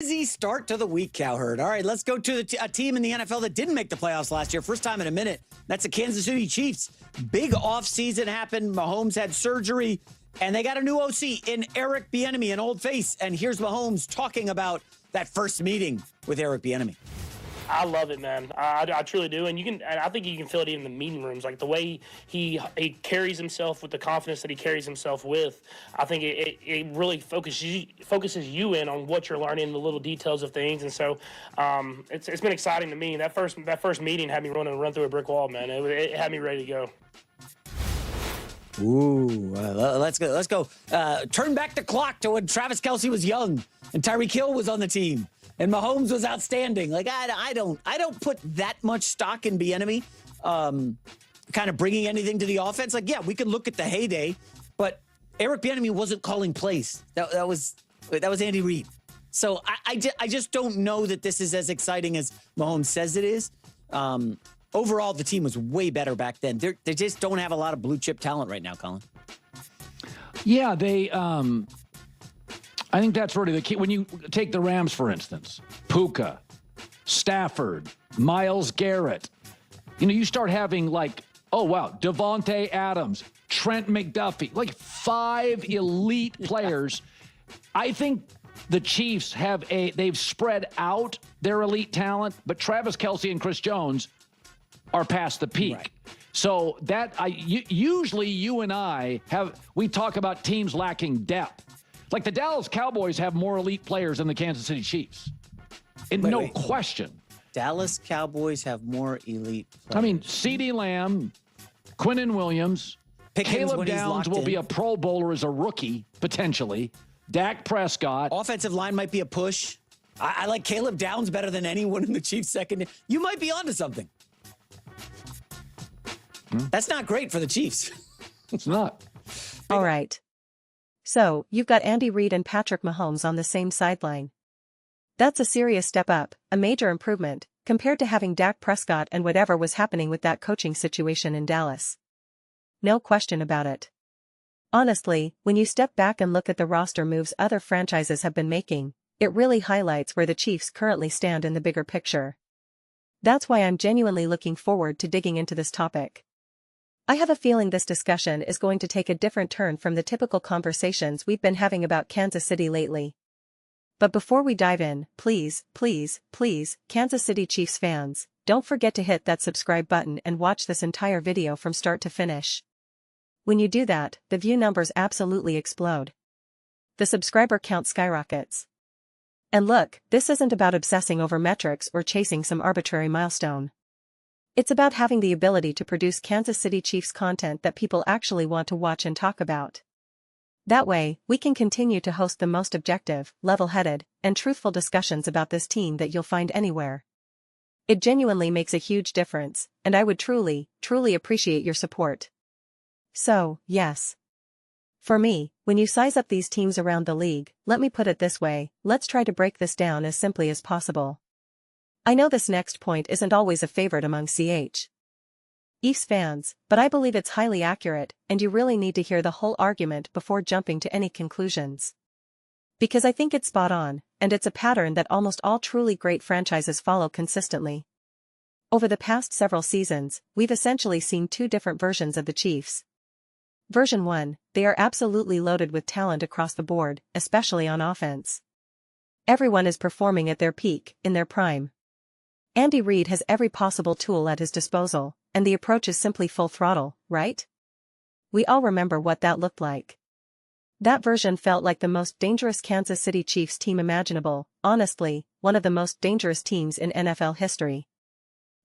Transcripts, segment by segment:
Easy start to the week, Cowherd. All right, let's go to a team in the NFL that didn't make the playoffs last year. First time in a minute. That's the Kansas City Chiefs. Big offseason happened. Mahomes had surgery, and they got a new OC in Eric Bieniemy, an old face. And here's Mahomes talking about that first meeting with Eric Bieniemy. I love it, man. I truly do, and I think you can feel it even in the meeting rooms, like the way he carries himself with the confidence that he carries himself with. I think it really focuses you in on what you're learning, the little details of things, and so it's been exciting to me. That first meeting had me run through a brick wall, man. It had me ready to go. Ooh, let's go. Turn back the clock to when Travis Kelce was young and Tyreek Hill was on the team. And Mahomes was outstanding. Like I don't put that much stock in Bieniemy, kind of bringing anything to the offense. Like, yeah, we can look at the heyday, but Eric Bieniemy wasn't calling plays. That was Andy Reid. So I just don't know that this is as exciting as Mahomes says it is. Overall, the team was way better back then. They just don't have a lot of blue chip talent right now, Colin. Yeah, they. I think that's really the key. When you take the Rams, for instance, Puka, Stafford, Myles Garrett, you start having like, oh, wow, Devontae Adams, Trent McDuffie, like 5 elite players. I think the Chiefs they've spread out their elite talent, but Travis Kelce and Chris Jones are past the peak. Right. So usually you and I we talk about teams lacking depth. Like the Dallas Cowboys have more elite players than the Kansas City Chiefs. No question. Dallas Cowboys have more elite players. I mean, CeeDee Lamb, Quinnen Williams, Caleb Downs will be a Pro Bowler as a rookie, potentially. Dak Prescott. Offensive line might be a push. I like Caleb Downs better than anyone in the Chiefs' second. You might be onto something. That's not great for the Chiefs. It's not. All right. So, you've got Andy Reid and Patrick Mahomes on the same sideline. That's a serious step up, a major improvement, compared to having Dak Prescott and whatever was happening with that coaching situation in Dallas. No question about it. Honestly, when you step back and look at the roster moves other franchises have been making, it really highlights where the Chiefs currently stand in the bigger picture. That's why I'm genuinely looking forward to digging into this topic. I have a feeling this discussion is going to take a different turn from the typical conversations we've been having about Kansas City lately. But before we dive in, please, Kansas City Chiefs fans, don't forget to hit that subscribe button and watch this entire video from start to finish. When you do that, the view numbers absolutely explode. The subscriber count skyrockets. And look, this isn't about obsessing over metrics or chasing some arbitrary milestone. It's about having the ability to produce Kansas City Chiefs content that people actually want to watch and talk about. That way, we can continue to host the most objective, level-headed, and truthful discussions about this team that you'll find anywhere. It genuinely makes a huge difference, and I would truly appreciate your support. So, yes. For me, when you size up these teams around the league, let me put it this way, let's try to break this down as simply as possible. I know this next point isn't always a favorite among Chiefs fans, but I believe it's highly accurate, and you really need to hear the whole argument before jumping to any conclusions. Because I think it's spot on, and it's a pattern that almost all truly great franchises follow consistently. Over the past several seasons, we've essentially seen 2 different versions of the Chiefs. Version 1, they are absolutely loaded with talent across the board, especially on offense. Everyone is performing at their peak, in their prime. Andy Reid has every possible tool at his disposal, and the approach is simply full throttle, right? We all remember what that looked like. That version felt like the most dangerous Kansas City Chiefs team imaginable, honestly, one of the most dangerous teams in NFL history.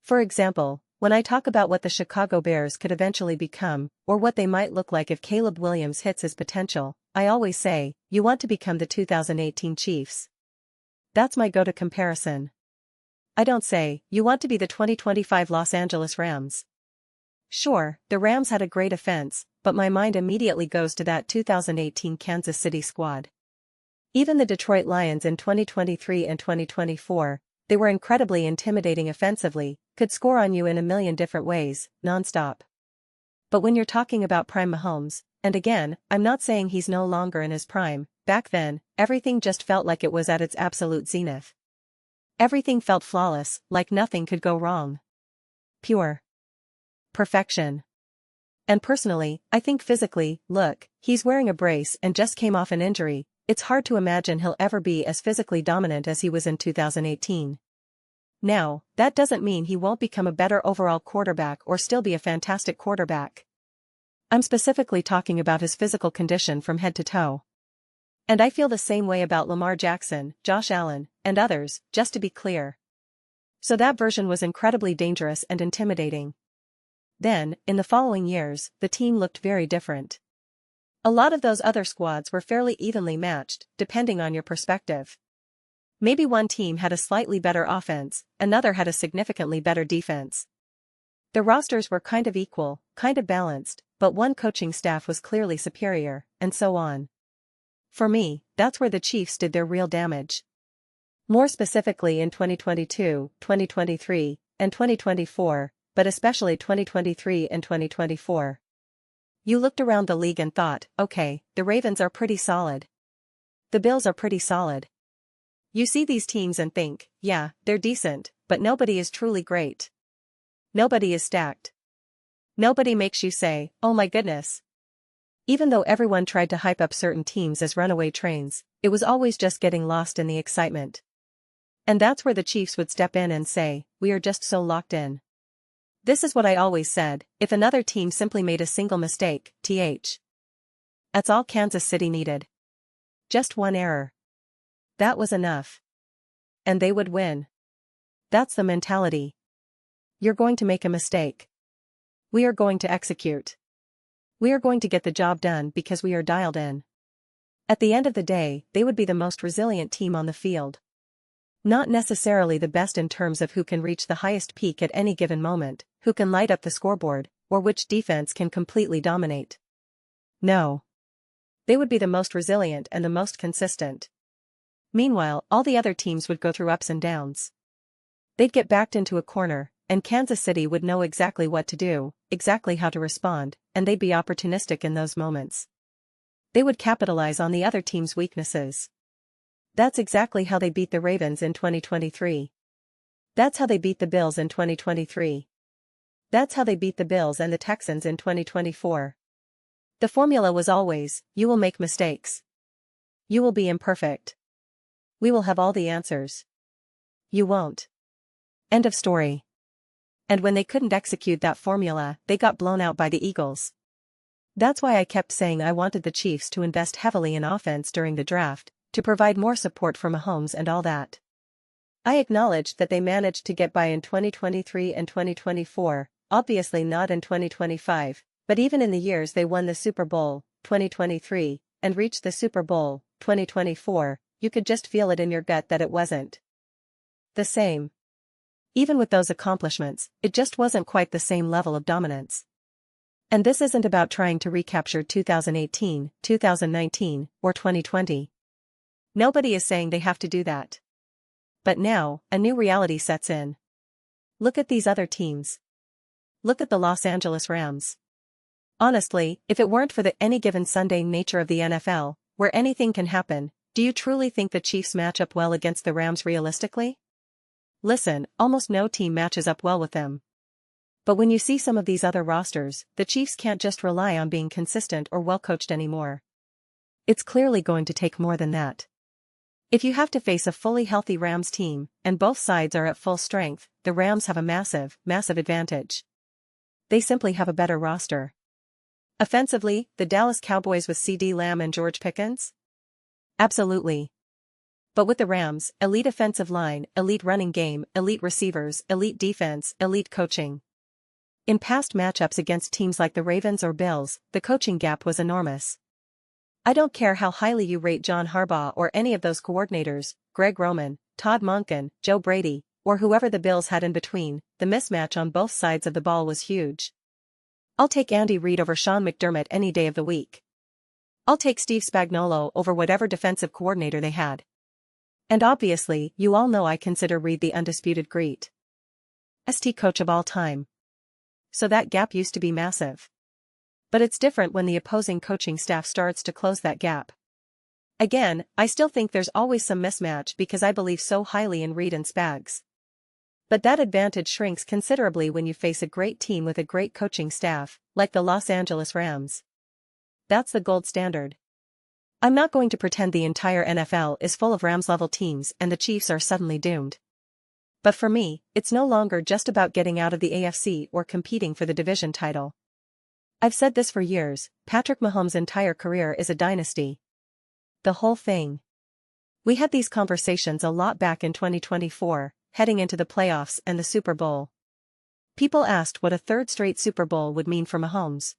For example, when I talk about what the Chicago Bears could eventually become, or what they might look like if Caleb Williams hits his potential, I always say, you want to become the 2018 Chiefs. That's my go-to comparison. I don't say, you want to be the 2025 Los Angeles Rams. Sure, the Rams had a great offense, but my mind immediately goes to that 2018 Kansas City squad. Even the Detroit Lions in 2023 and 2024, they were incredibly intimidating offensively, could score on you in a million different ways, nonstop. But when you're talking about prime Mahomes, and again, I'm not saying he's no longer in his prime, back then, everything just felt like it was at its absolute zenith. Everything felt flawless, like nothing could go wrong. Pure perfection. And personally, I think physically, look, he's wearing a brace and just came off an injury. It's hard to imagine he'll ever be as physically dominant as he was in 2018. Now, that doesn't mean he won't become a better overall quarterback or still be a fantastic quarterback. I'm specifically talking about his physical condition from head to toe. And I feel the same way about Lamar Jackson, Josh Allen, and others, just to be clear. So that version was incredibly dangerous and intimidating. Then, in the following years, the team looked very different. A lot of those other squads were fairly evenly matched, depending on your perspective. Maybe one team had a slightly better offense, another had a significantly better defense. The rosters were kind of equal, kind of balanced, but one coaching staff was clearly superior, and so on. For me, that's where the Chiefs did their real damage. More specifically in 2022, 2023, and 2024, but especially 2023 and 2024. You looked around the league and thought, okay, the Ravens are pretty solid. The Bills are pretty solid. You see these teams and think, yeah, they're decent, but nobody is truly great. Nobody is stacked. Nobody makes you say, oh my goodness. Even though everyone tried to hype up certain teams as runaway trains, it was always just getting lost in the excitement. And that's where the Chiefs would step in and say, we are just so locked in. This is what I always said, if another team simply made a single mistake, that's all Kansas City needed. Just one error. That was enough. And they would win. That's the mentality. You're going to make a mistake. We are going to execute. We are going to get the job done because we are dialed in. At the end of the day, they would be the most resilient team on the field. Not necessarily the best in terms of who can reach the highest peak at any given moment, who can light up the scoreboard, or which defense can completely dominate. No. They would be the most resilient and the most consistent. Meanwhile, all the other teams would go through ups and downs. They'd get backed into a corner, and Kansas City would know exactly what to do, exactly how to respond, and they'd be opportunistic in those moments. They would capitalize on the other team's weaknesses. That's exactly how they beat the Ravens in 2023. That's how they beat the Bills in 2023. That's how they beat the Bills and the Texans in 2024. The formula was always, you will make mistakes. You will be imperfect. We will have all the answers. You won't. End of story. And when they couldn't execute that formula, they got blown out by the Eagles. That's why I kept saying I wanted the Chiefs to invest heavily in offense during the draft, to provide more support for Mahomes and all that. I acknowledged that they managed to get by in 2023 and 2024, obviously not in 2025, but even in the years they won the Super Bowl, 2023, and reached the Super Bowl, 2024, you could just feel it in your gut that it wasn't the same. Even with those accomplishments, it just wasn't quite the same level of dominance. And this isn't about trying to recapture 2018, 2019, or 2020. Nobody is saying they have to do that. But now, a new reality sets in. Look at these other teams. Look at the Los Angeles Rams. Honestly, if it weren't for the any given Sunday nature of the NFL, where anything can happen, do you truly think the Chiefs match up well against the Rams realistically? Listen, almost no team matches up well with them. But when you see some of these other rosters, the Chiefs can't just rely on being consistent or well-coached anymore. It's clearly going to take more than that. If you have to face a fully healthy Rams team, and both sides are at full strength, the Rams have a massive, massive advantage. They simply have a better roster. Offensively, the Dallas Cowboys with CeeDee Lamb and George Pickens? Absolutely. But with the Rams, elite offensive line, elite running game, elite receivers, elite defense, elite coaching. In past matchups against teams like the Ravens or Bills, the coaching gap was enormous. I don't care how highly you rate John Harbaugh or any of those coordinators, Greg Roman, Todd Monken, Joe Brady, or whoever the Bills had in between, the mismatch on both sides of the ball was huge. I'll take Andy Reid over Sean McDermott any day of the week. I'll take Steve Spagnuolo over whatever defensive coordinator they had. And obviously, you all know I consider Reid the undisputed great ST coach of all time. So that gap used to be massive. But it's different when the opposing coaching staff starts to close that gap. Again, I still think there's always some mismatch because I believe so highly in Reed and Spags. But that advantage shrinks considerably when you face a great team with a great coaching staff, like the Los Angeles Rams. That's the gold standard. I'm not going to pretend the entire NFL is full of Rams-level teams and the Chiefs are suddenly doomed. But for me, it's no longer just about getting out of the AFC or competing for the division title. I've said this for years, Patrick Mahomes' entire career is a dynasty. The whole thing. We had these conversations a lot back in 2024, heading into the playoffs and the Super Bowl. People asked what a third straight Super Bowl would mean for Mahomes.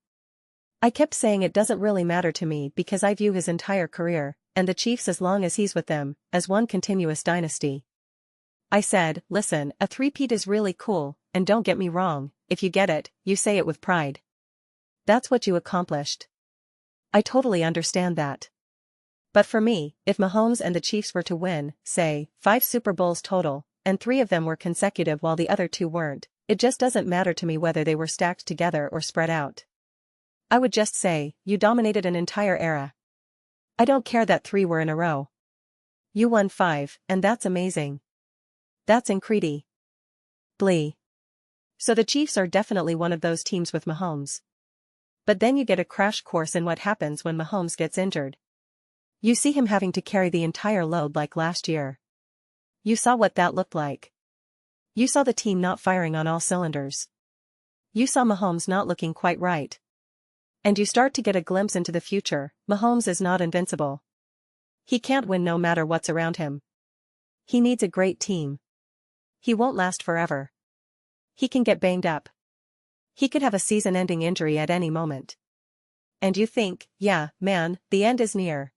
I kept saying it doesn't really matter to me because I view his entire career, and the Chiefs as long as he's with them, as one continuous dynasty. I said, listen, a three-peat is really cool, and don't get me wrong, if you get it, you say it with pride. That's what you accomplished. I totally understand that. But for me, if Mahomes and the Chiefs were to win, say, 5 Super Bowls total, and 3 of them were consecutive while the other 2 weren't, it just doesn't matter to me whether they were stacked together or spread out. I would just say, you dominated an entire era. I don't care that 3 were in a row. You won 5, and that's amazing. That's incredible. So the Chiefs are definitely one of those teams with Mahomes. But then you get a crash course in what happens when Mahomes gets injured. You see him having to carry the entire load like last year. You saw what that looked like. You saw the team not firing on all cylinders. You saw Mahomes not looking quite right. And you start to get a glimpse into the future. Mahomes is not invincible. He can't win no matter what's around him. He needs a great team. He won't last forever. He can get banged up. He could have a season-ending injury at any moment. And you think, yeah, man, the end is near.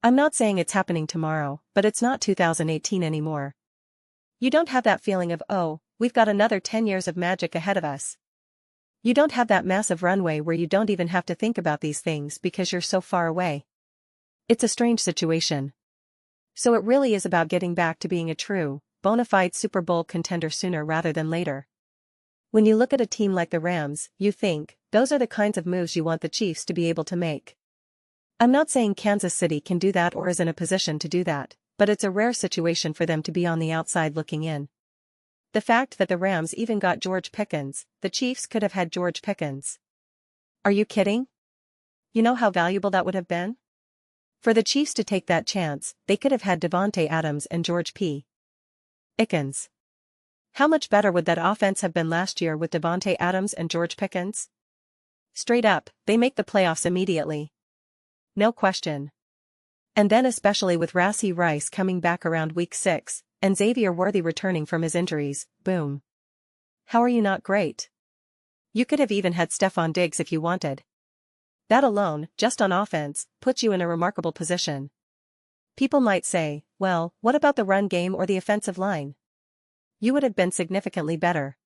I'm not saying it's happening tomorrow, but it's not 2018 anymore. You don't have that feeling of, oh, we've got another 10 years of magic ahead of us. You don't have that massive runway where you don't even have to think about these things because you're so far away. It's a strange situation. So it really is about getting back to being a true, bona fide Super Bowl contender sooner rather than later. When you look at a team like the Rams, you think, those are the kinds of moves you want the Chiefs to be able to make. I'm not saying Kansas City can do that or is in a position to do that, but it's a rare situation for them to be on the outside looking in. The fact that the Rams even got George Pickens, the Chiefs could have had George Pickens. Are you kidding? You know how valuable that would have been? For the Chiefs to take that chance, they could have had Devontae Adams and George P. Pickens. How much better would that offense have been last year with Devontae Adams and George Pickens? Straight up, they make the playoffs immediately. No question. And then especially with Rashee Rice coming back around week 6, and Xavier Worthy returning from his injuries, boom. How are you not great? You could have even had Stephon Diggs if you wanted. That alone, just on offense, puts you in a remarkable position. People might say, well, what about the run game or the offensive line? You would have been significantly better.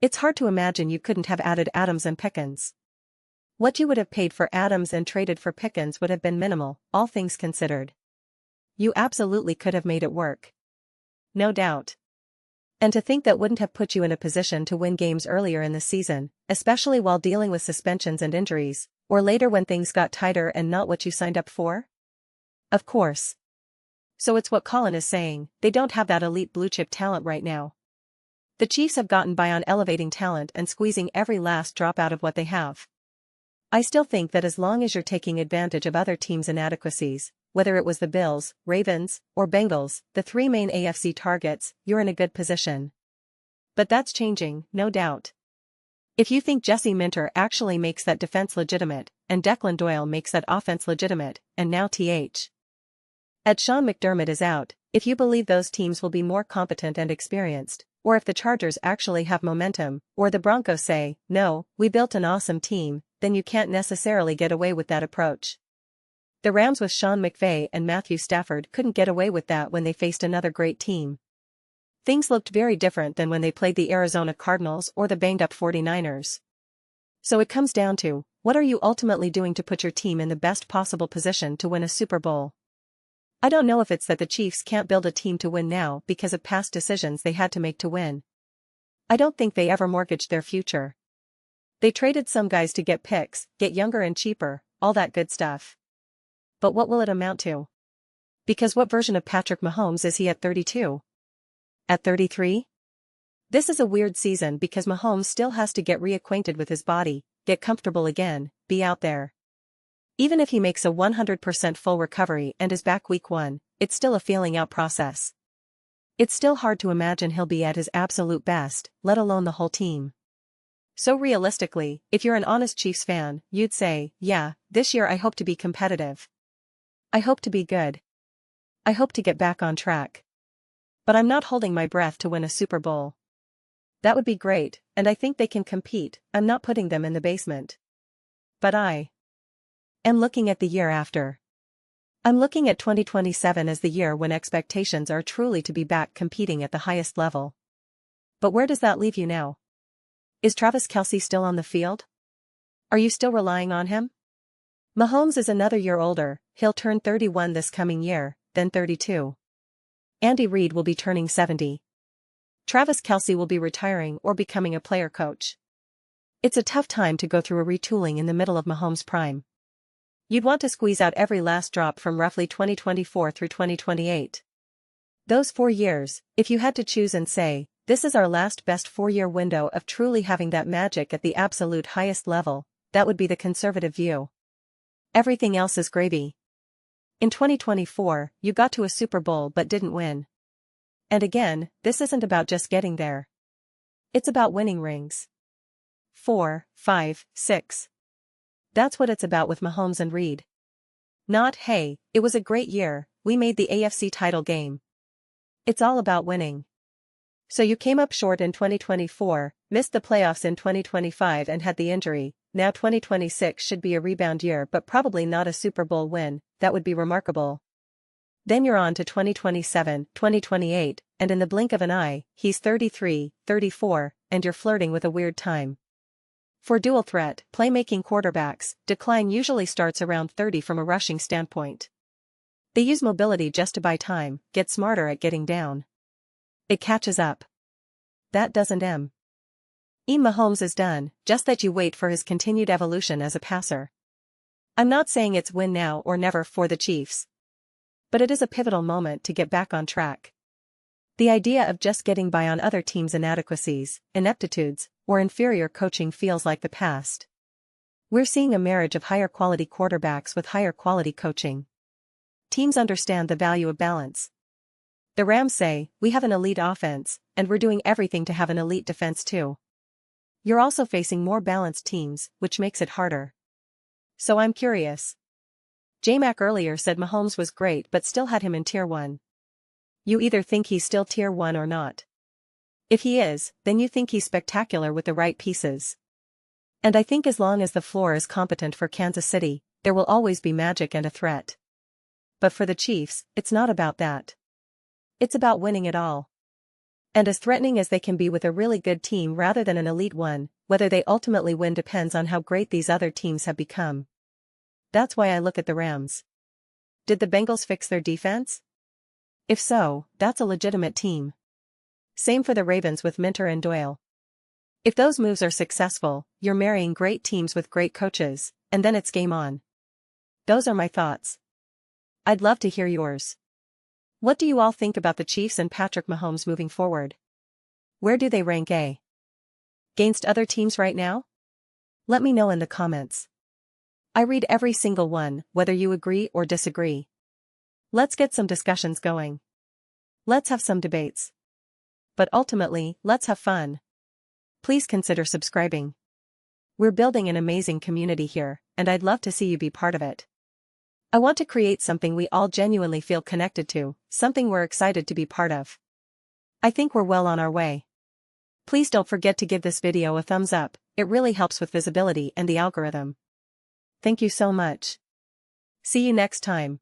It's hard to imagine you couldn't have added Adams and Pickens. What you would have paid for Adams and traded for Pickens would have been minimal, all things considered. You absolutely could have made it work. No doubt. And to think that wouldn't have put you in a position to win games earlier in the season, especially while dealing with suspensions and injuries, or later when things got tighter and not what you signed up for? Of course. So it's what Colin is saying, they don't have that elite blue-chip talent right now. The Chiefs have gotten by on elevating talent and squeezing every last drop out of what they have. I still think that as long as you're taking advantage of other teams' inadequacies, whether it was the Bills, Ravens, or Bengals, the 3 main AFC targets, you're in a good position. But that's changing, no doubt. If you think Jesse Minter actually makes that defense legitimate, and Declan Doyle makes that offense legitimate, and now Th. At Sean McDermott is out, if you believe those teams will be more competent and experienced, or if the Chargers actually have momentum, or the Broncos say, no, we built an awesome team, then you can't necessarily get away with that approach. The Rams with Sean McVay and Matthew Stafford couldn't get away with that when they faced another great team. Things looked very different than when they played the Arizona Cardinals or the banged-up 49ers. So it comes down to, what are you ultimately doing to put your team in the best possible position to win a Super Bowl? I don't know if it's that the Chiefs can't build a team to win now because of past decisions they had to make to win. I don't think they ever mortgaged their future. They traded some guys to get picks, get younger and cheaper, all that good stuff. But what will it amount to? Because what version of Patrick Mahomes is he at 32? At 33? This is a weird season because Mahomes still has to get reacquainted with his body, get comfortable again, be out there. Even if he makes a 100% full recovery and is back week 1, it's still a feeling out process. It's still hard to imagine he'll be at his absolute best, let alone the whole team. So realistically, if you're an honest Chiefs fan, you'd say, yeah, this year I hope to be competitive. I hope to be good. I hope to get back on track. But I'm not holding my breath to win a Super Bowl. That would be great, and I think they can compete. I'm not putting them in the basement. But I am looking at the year after. I'm looking at 2027 as the year when expectations are truly to be back competing at the highest level. But where does that leave you now? Is Travis Kelce still on the field? Are you still relying on him? Mahomes is another year older, he'll turn 31 this coming year, then 32. Andy Reid will be turning 70. Travis Kelce will be retiring or becoming a player coach. It's a tough time to go through a retooling in the middle of Mahomes' prime. You'd want to squeeze out every last drop from roughly 2024 through 2028. Those 4 years, if you had to choose and say, this is our last best 4-year window of truly having that magic at the absolute highest level, that would be the conservative view. Everything else is gravy. In 2024, you got to a Super Bowl but didn't win. And again, this isn't about just getting there. It's about winning rings. 4, 5, 6. That's what it's about with Mahomes and Reid. Not, hey, it was a great year, we made the AFC title game. It's all about winning. So you came up short in 2024, missed the playoffs in 2025 and had the injury. Now 2026 should be a rebound year but probably not a Super Bowl win, that would be remarkable. Then you're on to 2027, 2028, and in the blink of an eye, he's 33, 34, and you're flirting with a weird time. For dual threat, playmaking quarterbacks, decline usually starts around 30 from a rushing standpoint. They use mobility just to buy time, get smarter at getting down. It catches up. That doesn't Mahomes is done, just that you wait for his continued evolution as a passer. I'm not saying it's win now or never for the Chiefs. But it is a pivotal moment to get back on track. The idea of just getting by on other teams' inadequacies, ineptitudes, or inferior coaching feels like the past. We're seeing a marriage of higher quality quarterbacks with higher quality coaching. Teams understand the value of balance. The Rams say, we have an elite offense, and we're doing everything to have an elite defense too. You're also facing more balanced teams, which makes it harder. So I'm curious. J-Mac earlier said Mahomes was great but still had him in Tier 1. You either think he's still Tier 1 or not. If he is, then you think he's spectacular with the right pieces. And I think as long as the floor is competent for Kansas City, there will always be magic and a threat. But for the Chiefs, it's not about that. It's about winning it all. And as threatening as they can be with a really good team rather than an elite one, whether they ultimately win depends on how great these other teams have become. That's why I look at the Rams. Did the Bengals fix their defense? If so, that's a legitimate team. Same for the Ravens with Minter and Doyle. If those moves are successful, you're marrying great teams with great coaches, and then it's game on. Those are my thoughts. I'd love to hear yours. What do you all think about the Chiefs and Patrick Mahomes moving forward? Where do they rank against other teams right now? Let me know in the comments. I read every single one, whether you agree or disagree. Let's get some discussions going. Let's have some debates. But ultimately, let's have fun. Please consider subscribing. We're building an amazing community here, and I'd love to see you be part of it. I want to create something we all genuinely feel connected to, something we're excited to be part of. I think we're well on our way. Please don't forget to give this video a thumbs up, it really helps with visibility and the algorithm. Thank you so much. See you next time.